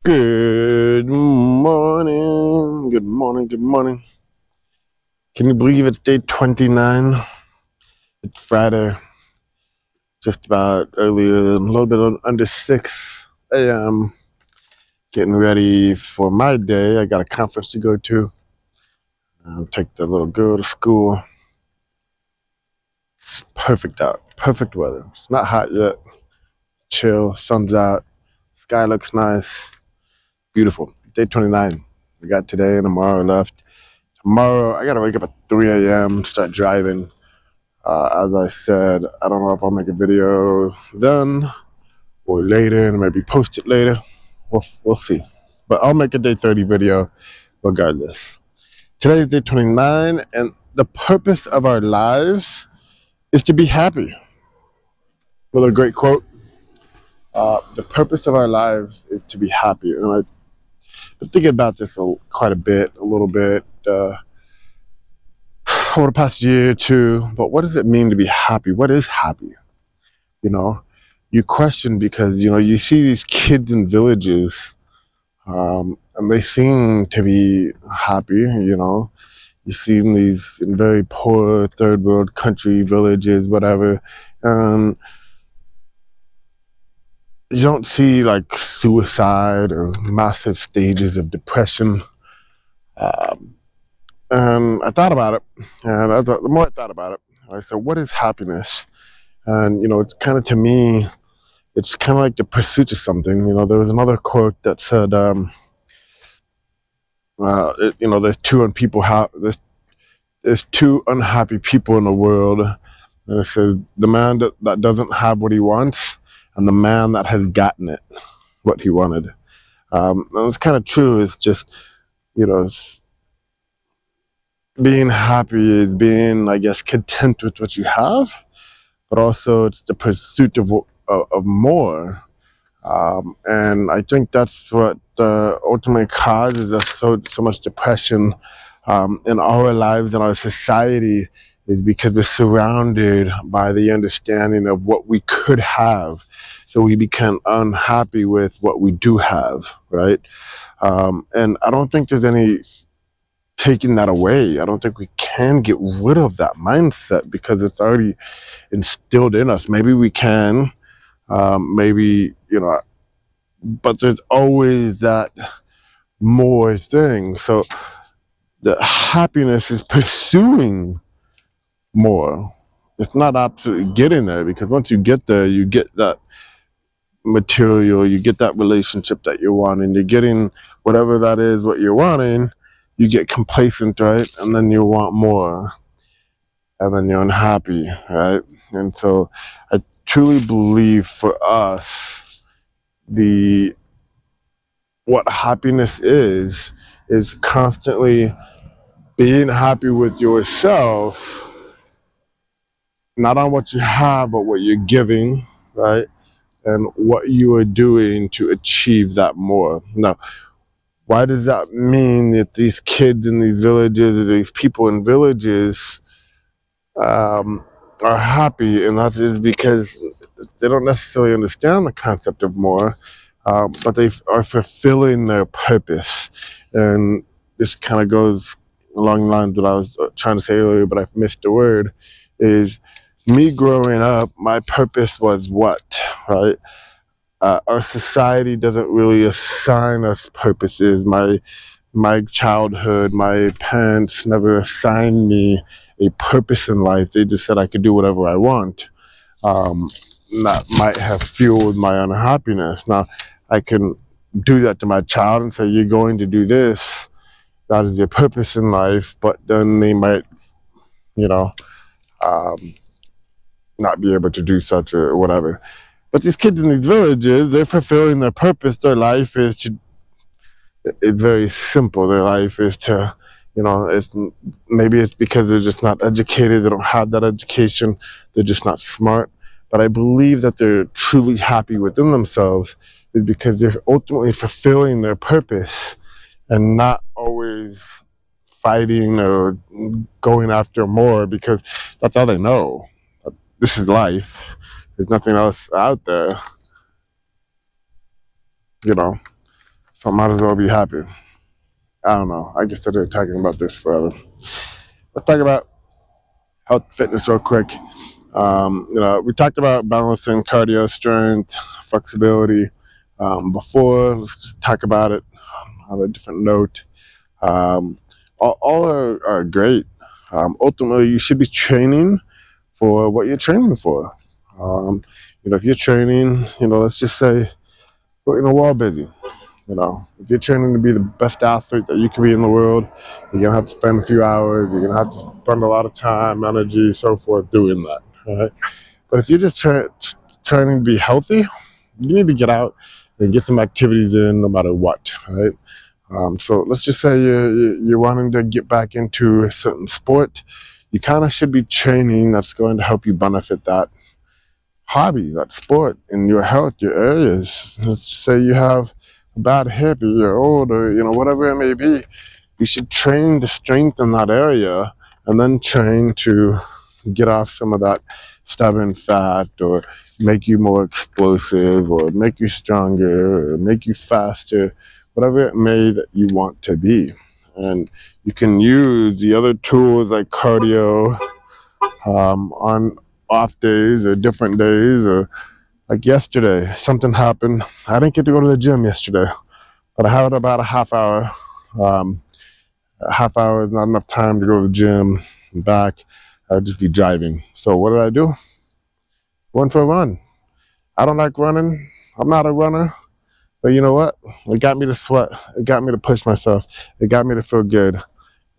Good morning. Good morning. Good morning. Can you believe it's day 29? It's Friday, just about earlier, a little bit under 6 a.m. Getting ready for my day. I got a conference to go to. Take the little girl to school. It's perfect out. Perfect weather. It's not hot yet. Chill. Sun's out. Sky looks nice. Beautiful. Day 29. We got today and tomorrow left. Tomorrow, I gotta wake up at 3 a.m., start driving. As I said, I don't know if I'll make a video then or later and maybe post it later. We'll see. But I'll make a day 30 video regardless. Today is day 29, and the purpose of our lives is to be happy. Another great quote. The purpose of our lives is to be happy. And I've been thinking about this quite a little bit, over the past year or two. But what does it mean to be happy? What is happy? You know, you question because you see these kids in villages, and they seem to be happy. You see these in very poor third world country villages, whatever, and you don't see like suicide or massive stages of depression. Um, and I thought about it, and the more I thought about it, I said, "What is happiness?" And it's kind of, to me, it's kind of like the pursuit of something. There was another quote that said, there's there's two unhappy people in the world, and it says the man that doesn't have what he wants, and the man that has gotten it, what he wanted. And it's kind of true. It's just, you know, being happy is being, I guess, content with what you have, but also it's the pursuit of more. And I think that's what ultimately causes us so much depression in our lives, in our society, is because we're surrounded by the understanding of what we could have. So we become unhappy with what we do have, right? And I don't think there's any taking that away. I don't think we can get rid of that mindset because it's already instilled in us. Maybe we can, maybe, but there's always that more thing. So the happiness is pursuing more. It's not absolutely getting there, because once you get there, you get that material, you get that relationship that you're wanting, you're getting whatever that is, what you're wanting, you get complacent, right? And then you want more, and then you're unhappy, right? And so I truly believe for us, the what happiness is constantly being happy with yourself, not on what you have, but what you're giving, right? And what you are doing to achieve that more. Now, why does that mean that these kids in these villages, or these people in villages, are happy? And that is because they don't necessarily understand the concept of more, but they are fulfilling their purpose. And this kind of goes along the lines of what I was trying to say earlier, but I missed the word, is me growing up, my purpose was what, right? Our society doesn't really assign us purposes. My childhood, my parents never assigned me a purpose in life. They just said I could do whatever I want. Um, that might have fueled my unhappiness. Now, I can do that to my child and say, "You're going to do this. That is your purpose in life," but then they might, you know, um, not be able to do such or whatever. But these kids in these villages, they're fulfilling their purpose. Their life is to, it's very simple. Their life is to, it's, maybe it's because they're just not educated. They don't have that education. They're just not smart. But I believe that they're truly happy within themselves is because they're ultimately fulfilling their purpose and not always fighting or going after more, because that's all they know. This is life. There's nothing else out there, you know. So I might as well be happy. I don't know. I guess they're talking about this forever. Let's talk about health fitness real quick. We talked about balancing cardio, strength, flexibility before. Let's just talk about it on a different note. Um, all are great. Ultimately, you should be training for what you're training for. If you're training, let's just say, wall busy. If you're training to be the best athlete that you can be in the world, you're gonna have to spend a few hours. You're gonna have to spend a lot of time, energy, so forth, doing that. Right? But if you're just training to be healthy, you need to get out and get some activities in, no matter what. Right? So let's just say you're wanting to get back into a certain sport. You kind of should be training that's going to help you benefit that hobby, that sport, in your health, your areas. Let's say you have a bad hip, or you're old, or whatever it may be. You should train to strengthen that area, and then train to get off some of that stubborn fat, or make you more explosive, or make you stronger, or make you faster, whatever it may that you want to be. And you can use the other tools like cardio on off days or different days, or like yesterday, something happened. I didn't get to go to the gym yesterday, but I had about a half hour. Um, a half hour is not enough time to go to the gym and back. I'd just be driving. So what did I do? Went for a run. I don't like running. I'm not a runner. But you know what? It got me to sweat. It got me to push myself. It got me to feel good.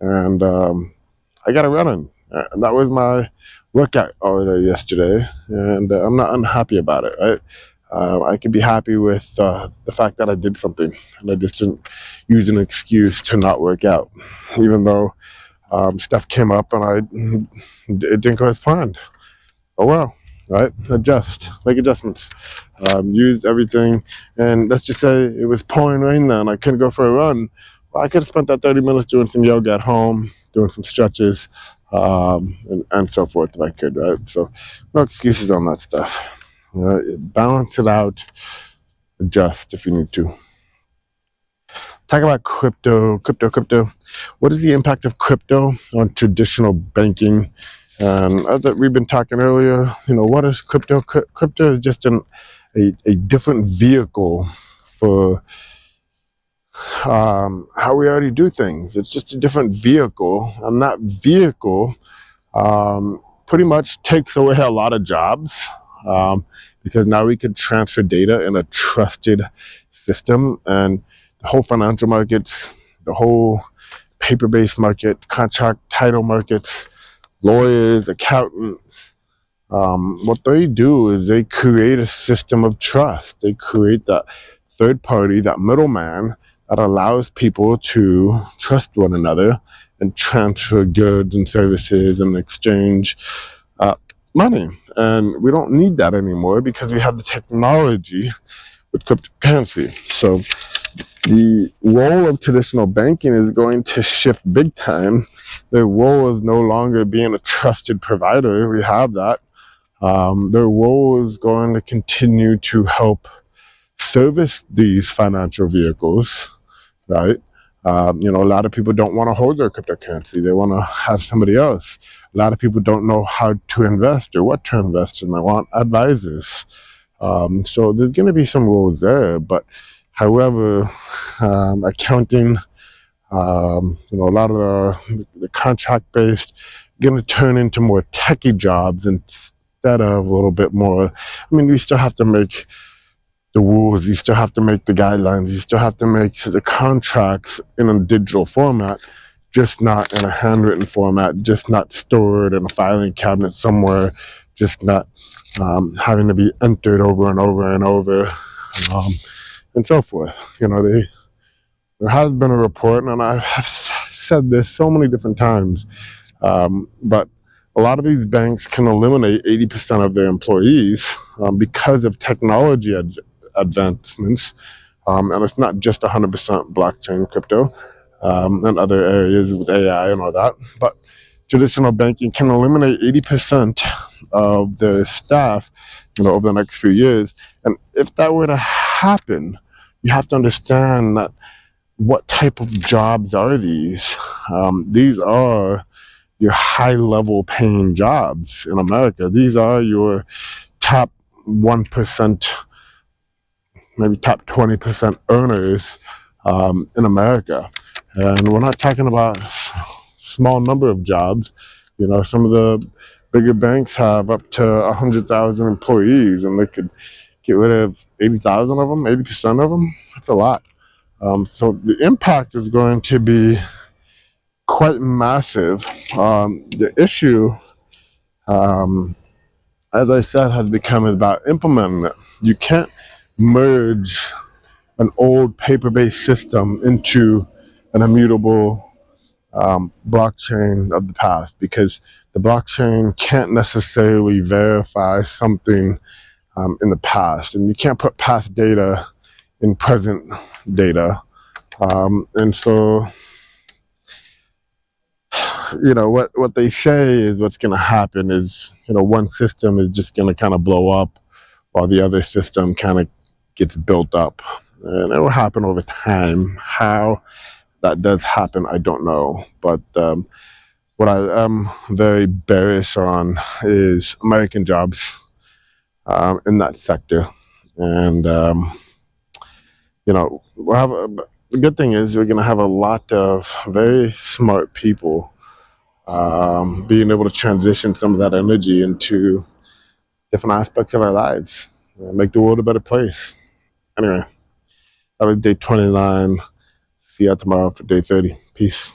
And I got running. And that was my workout all day yesterday. And I'm not unhappy about it, right? I can be happy with the fact that I did something. And I just didn't use an excuse to not work out. Even though stuff came up and it didn't go as planned. Oh well, right? Make adjustments, use everything. And let's just say it was pouring rain then, I couldn't go for a run. Well, I could have spent that 30 minutes doing some yoga at home, doing some stretches, and so forth if I could, right? So no excuses on that stuff. Balance it out, adjust if you need to. Talk about crypto. What is the impact of crypto on traditional banking? And as we've been talking earlier, what is crypto? Crypto is just a different vehicle for how we already do things. It's just a different vehicle, and that vehicle pretty much takes away a lot of jobs, because now we can transfer data in a trusted system, and the whole financial markets, the whole paper-based market, contract title markets, lawyers, accountants, what they do is they create a system of trust. They create that third party, that middleman, that allows people to trust one another and transfer goods and services and exchange money. And we don't need that anymore because we have the technology with cryptocurrency. So the role of traditional banking is going to shift big time. Their role is no longer being a trusted provider. We have that. Their role is going to continue to help service these financial vehicles, right? A lot of people don't want to hold their cryptocurrency. They want to have somebody else. A lot of people don't know how to invest or what to invest in. They want advisors. So there's going to be some roles there, but however, accounting, a lot of the contract-based, going to turn into more techie jobs instead of a little bit more. I mean, we still have to make the rules, you still have to make the guidelines, you still have to make the contracts in a digital format, just not in a handwritten format, just not stored in a filing cabinet somewhere, just not having to be entered over and over and over, and so forth. There has been a report, and I have said this so many different times, but a lot of these banks can eliminate 80% of their employees because of technology advancements, and it's not just 100% blockchain crypto and other areas with AI and all that, but traditional banking can eliminate 80% of the staff, over the next few years. And if that were to happen, you have to understand that what type of jobs are these? These are your high level paying jobs in America. These are your top 1%, maybe top 20% earners in America. And we're not talking about small number of jobs. You know, some of the bigger banks have up to 100,000 employees, and they could get rid of 80,000 of them, 80% of them. That's a lot. So the impact is going to be quite massive. The issue, um, as I said, has become about implementing it. You can't merge an old paper-based system into an immutable blockchain of the past, because the blockchain can't necessarily verify something in the past, and you can't put past data in present data. And so, what they say is what's going to happen is, one system is just going to kind of blow up while the other system kind of gets built up, and it will happen over time. How that does happen, I don't know, but what I am very bearish on is American jobs in that sector. And we'll have the good thing is we're going to have a lot of very smart people being able to transition some of that energy into different aspects of our lives, make the world a better place. Anyway, that was day 29. See you tomorrow for day 30. Peace.